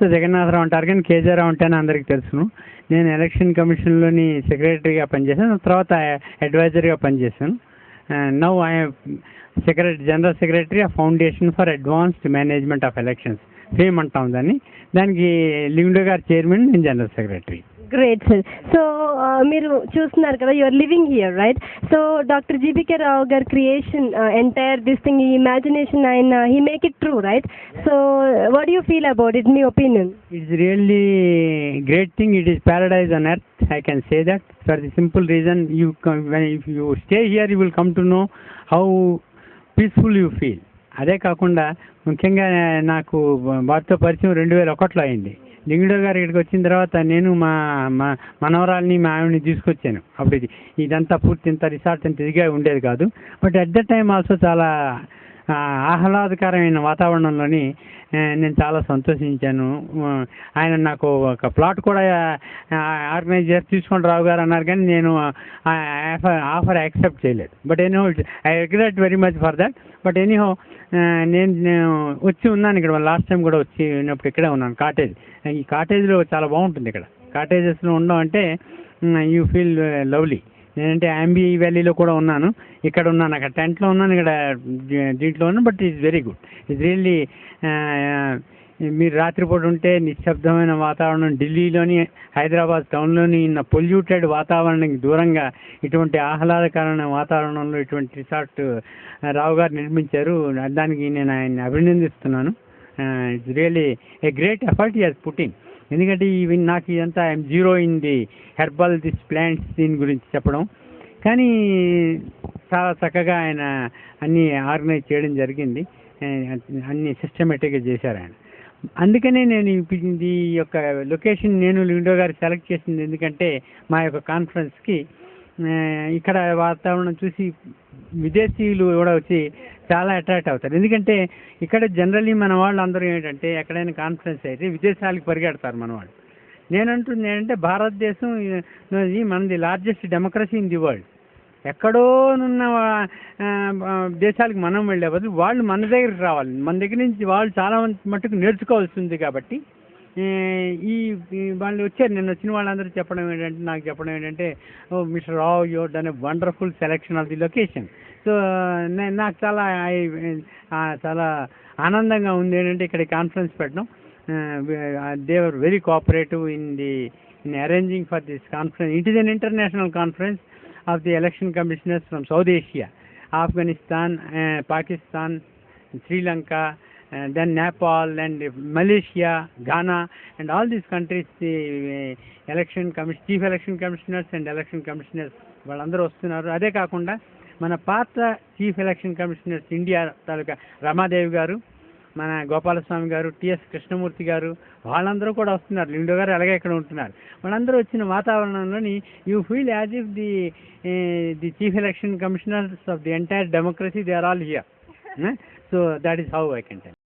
జగన్నాథరావు అంటారు కానీ కేజీరావు అంటే అని అందరికీ తెలుసును. నేను ఎలక్షన్ కమిషన్లోని సెక్రటరీగా పనిచేశాను, తర్వాత అడ్వైజర్గా పనిచేశాను. Now I general secretary of foundation for advanced management of elections, FAME అంటాం దాన్ని. దానికి లింగుడే గారు చైర్మన్, నేను general secretary. Great sir. So మీరు చూస్తున్నారు కదా, you're living here right. So doctor GBK Rao గారి క్రియేషన్, ఎంటైర్ దిస్ థింగ్, ఈ ఇమాజినేషన్ ఆయన he make it true right. So what you feel about it, మీ opinion? It's really great thing. It is paradise on earth. I can say that for the simple reason if you stay here, you will come to know how peaceful you feel. అదే కాకుండా ముఖ్యంగా నాకు వారితో పరిచయం 2001లో అయింది. లింగుడే గారు ఇక్కడికి వచ్చిన తర్వాత నేను మా మనవరాల్ని, మా ఆవిడని తీసుకొచ్చాను. అప్పుడు ఇదంతా పూర్తి ఇంత రిసార్ట్ ఇంత ఇదిగా ఉండేది కాదు. But at the time also చాలా ఆహ్లాదకరమైన వాతావరణంలోని నేను చాలా సంతోషించాను. ఆయన నాకు ఒక ప్లాట్ కూడా ఆర్గనైజ్ చేసి తీసుకోండి రావు గారు అన్నారు, కానీ నేను ఆఫర్ యాక్సెప్ట్ చేయలేదు. But anyhow I regret very much for that. But anyhow నేను వచ్చి ఉన్నాను ఇక్కడ, లాస్ట్ టైం కూడా వచ్చి ఉన్నప్పుడు ఇక్కడే ఉన్నాను. కాటేజ్, ఈ కాటేజ్లో చాలా బాగుంటుంది. ఇక్కడ కాటేజెస్లో ఉండడం అంటే యూ ఫీల్ లవ్లీ. నేనంటే అంబీ వ్యాలీలో కూడా ఉన్నాను, ఇక్కడ ఉన్నాను, అక్కడ టెంట్లో ఉన్నాను, ఇక్కడ దీంట్లో ఉన్నాను. But is very good. It's really మీరు రాత్రిపూట ఉంటే నిశ్శబ్దమైన వాతావరణం, ఢిల్లీలోని హైదరాబాద్ టౌన్లోని ఉన్న పొల్యూటెడ్ వాతావరణానికి దూరంగా ఇటువంటి ఆహ్లాదకరమైన వాతావరణంలో ఇటువంటి రిసార్ట్ రావు గారు నిర్మించారు. దానికి నేను ఆయన్ని అభినందిస్తున్నాను. It's really a great effort he has put in. ఎందుకంటే నాకు ఇదంతా I'm zero in the herbal this plants దీని గురించి చెప్పడం, కానీ చాలా చక్కగా ఆయన అన్నీ ఆర్గనైజ్ చేయడం జరిగింది. అన్ని సిస్టమేటిక్గా చేశారు ఆయన. అందుకనే నేను ఈ యొక్క లొకేషన్ నేను లింగుడే గారు సెలెక్ట్ చేసింది. ఎందుకంటే మా యొక్క కాన్ఫరెన్స్కి ఇక్కడ వాతావరణం చూసి విదేశీయులు కూడా వచ్చి చాలా అట్రాక్ట్ అవుతారు. ఎందుకంటే ఇక్కడ జనరల్లీ మన వాళ్ళు అందరూ ఏంటంటే ఎక్కడైనా కాన్ఫరెన్స్ అయితే విదేశాలకు పరిగెడతారు మన వాళ్ళు. నేనంటుంది ఏంటంటే భారతదేశం మనది largest democracy in the world. ఎక్కడోనున్న దేశాలకు మనం వెళ్ళే బదులు వాళ్ళు మన దగ్గరికి రావాలి, మన దగ్గర నుంచి వాళ్ళు చాలా మట్టుకు నేర్చుకోవాల్సి ఉంది. కాబట్టి వాళ్ళు వచ్చారు, నేను వచ్చిన వాళ్ళందరూ నాకు చెప్పడం ఏంటంటే oh mister Rao, your done a wonderful selection of the location. So నాకు చాలా ఆనందంగా ఉంది ఏంటంటే ఇక్కడ కాన్ఫరెన్స్ పెట్టడం. They are very cooperative in arranging for this conference. It is an international conference of the election commissioners from South Asia, Afghanistan, Pakistan, Sri Lanka, and then Nepal and Malaysia, Ghana, and all these countries, the chief election commissioners and election commissioners వాళ్ళందరూ వస్తున్నారు. అదే కాకుండా మన పాత chief election commissioners India తాలూకా రమాదేవి గారు, మన గోపాలస్వామి గారు, TS Krishnamurthy గారు, వాళ్ళందరూ కూడా వస్తున్నారు. లింగుడే గారు అలాగే ఇక్కడ ఉంటున్నారు. వాళ్ళందరూ వచ్చిన వాతావరణంలోని you feel as if the chief election commissioners of the entire democracy, they are all here. So that is how I can tell.